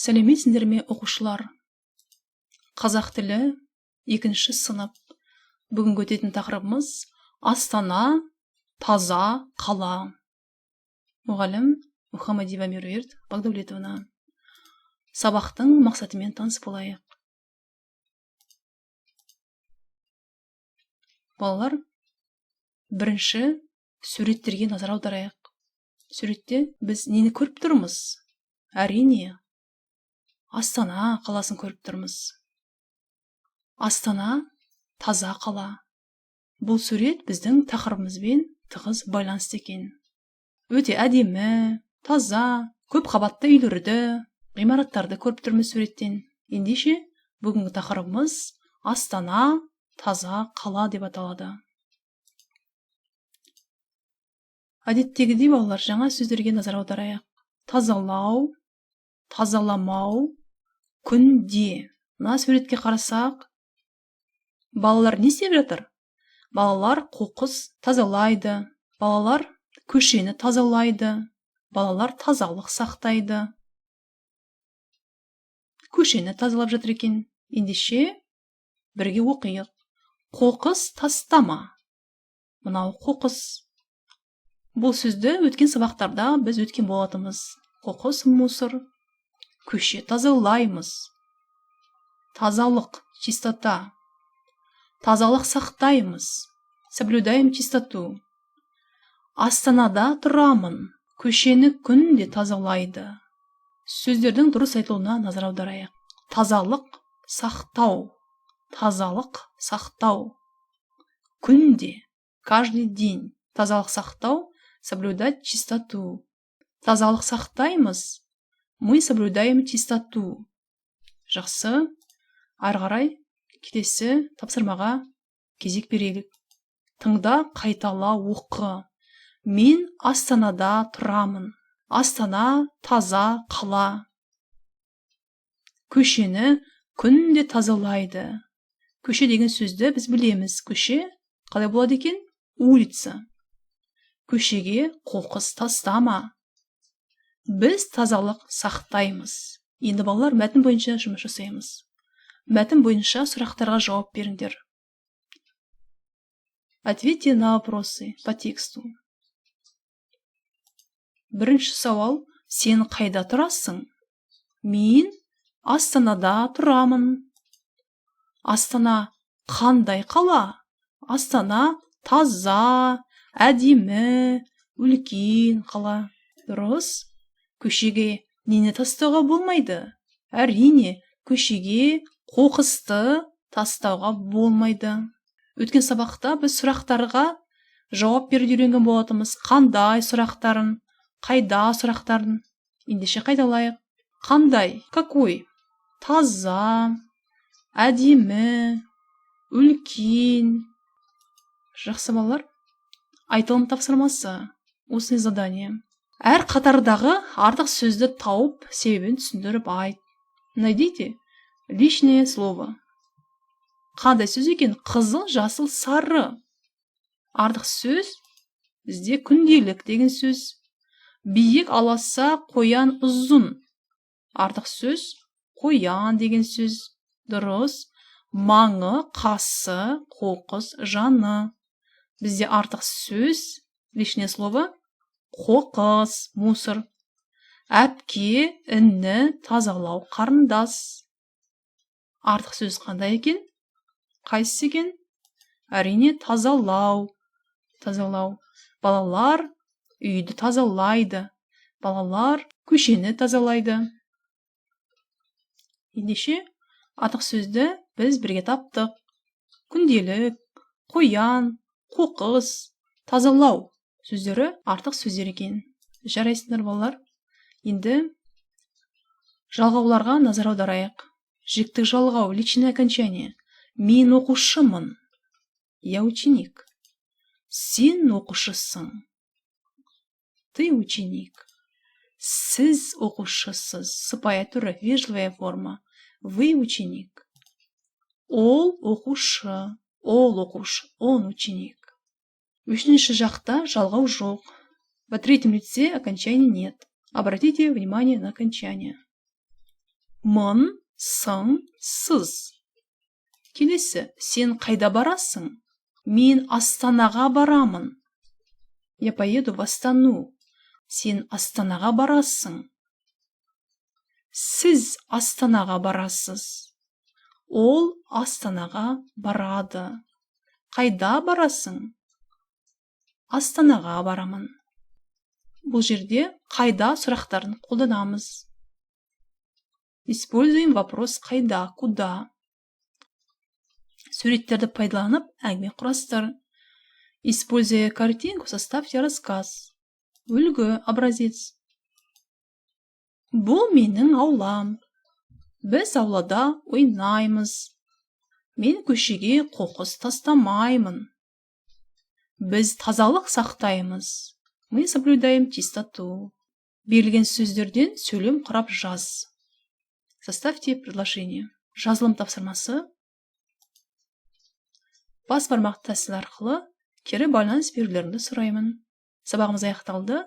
Сәлеметсіңдер ме, оқушылар? Қазақ тілі 2-ші сынып. Бүгін өтетін тақырыбымыз Астана, таза қала. Мұғалім Мұхаммадиева Меруерт Багдәулетовна. Сабақтың мақсатымен таныс болайық. Балалар, бірінші суреттерге назар аударайық. Суретте біз нені көріп тұрмыз? Әрине, Астана қаласын көріп тұрмыз. Астана таза қала. Бұл сурет біздің тақырыбымызбен тығыз байланысты екен. Өте әдемі, таза, көп қабатты үйлерді, ғимараттарды көріп тұрмыз суреттен. Ендеше бүгінгі тақырыбымыз Астана таза қала деп аталады. Әдеттегідей балалар, жаңа сөздерге назар аударайық. Тазалау, тазаламау, күнде. Мына суретке қарасақ, балалар не істеп жатыр? Балалар қоқыс тазалайды, балалар көшені тазалайды, балалар тазалық сақтайды. Көшені тазалап жатыр екен. Ендеше бірге оқиық. Қоқыс тастама. Мынау қоқыс. Бұл сөзді өткен сабақтарда біз өткен болатынбыз. Қоқыс, мусор. Көше тазалаймыз. Тазалық, чистота. Тазалық сақтаймыз. Соблюдаем чистоту. Астанада тұрамын. Көшені күнде тазалайды. Сөздердің дұрыс айтылуына назар аударайық. Тазалық, сақтау. Тазалық, сақтау. Күнде, каждый день. Тазалық сақтау, соблюдать чистоту. Тазалық сақтаймыз. Мы соблюдаем чистоту. Жақсы. Ары қарай келесі тапсырмаға кезек берелік. Тыңда, қайтала, оқы. Мен Астанада тұрамын. Астана таза қала. Көшені күнде тазалайды. Көше деген сөзді біз білеміз. Көше қалай болады екен? Улица. Көшеге қоқыс тастама. Біз тазалық сақтаймыз. Енді балалар, мәтін бойынша жұмыс жасаймыз. Мәтін бойынша сұрақтарға жауап беріңдер. Ответьте на вопросы по тексту. Бірінші сауал. Сен қайда тұрасың? Мен Астанада тұрамын. Астана қандай қала? Астана таза, әдемі, үлкен қала. Дұрыс. Көшеге нені тастауға болмайды? Әрине, көшеге қоқысты тастауға болмайды. Өткен сабақта біз сұрақтарға жауап беруді үйренген болатынбыз. Қандай сұрақтарын, қайда сұрақтарын. Ендеше қайталайық. Қандай? Какой? Таза, әдемі, үлкен. Жақсы балалар. Айтылым тапсырмасы. Осындай задание. Әр қатардағы артық сөзді тауып, себебін түсіндіріп айт. Найдите лишнее слово. Қандай сөз екен? Қызыл, жасыл, сары. Артық сөз бізде күнделік деген сөз. Биік, аласа, қоян, ұзын. Артық сөз қоян деген сөз. Дұрыс. Маңы, қасы, қоқыс, жаны. Бізде артық сөз, лишнее слово, қоқыс, мусор. Әпке, іні, тазалау, қарындас. Артық сөз қандай екен? Қайсысы екен? Әрине, тазалау. Тазалау. Балалар үйді тазалайды. Балалар көшені тазалайды. Ендеше артық сөзді біз бірге таптық. Күнделік, қоян, қоқыс, тазалау сөздері артық сөздер екен. Жарайсыңдар балалар. Енді жалғауларға назар аударайық. Жіктік жалғау, личное окончание. Мен оқушымын. Я ученик. Сен оқушысың. Ты ученик. Сіз оқушысыз. Сыпайы түрі, вежливая форма. Вы ученик. Ол оқушы. Ол оқушы. Он ученик. Үшінші жақта жалғау жоқ. В третьем лице окончания нет. Обратите внимание на окончание. Мын, сын, сыз. Келесі, сен қайда барасың? Мен Астанаға барамын. Я поеду в Астану. Сен Астанаға барасың. Сіз Астанаға барасыз. Ол Астанаға барады. Қайда барасың? Астанаға барамын. Бұл жерде қайда сұрақтарын қолданамыз. Используем вопрос қайда, куда. Суреттерді пайдаланып, әңгіме құрастыр. Используя картинку, составьте рассказ. Үлгі, образец. Бұл менің аулам. Біз аулада ойнаймыз. Мен көшеге қоқыс тастамаймын. Біз тазалық сақтаймыз. Мы соблюдаем чистоту. Берілген сөздерден сөйлем құрап жаз. Составьте предложение. Жазылым тапсырмасы. Бас бармақ тәсіл арқылы кері байланыс берулеріңді сұраймын. Сабағымыз аяқталды.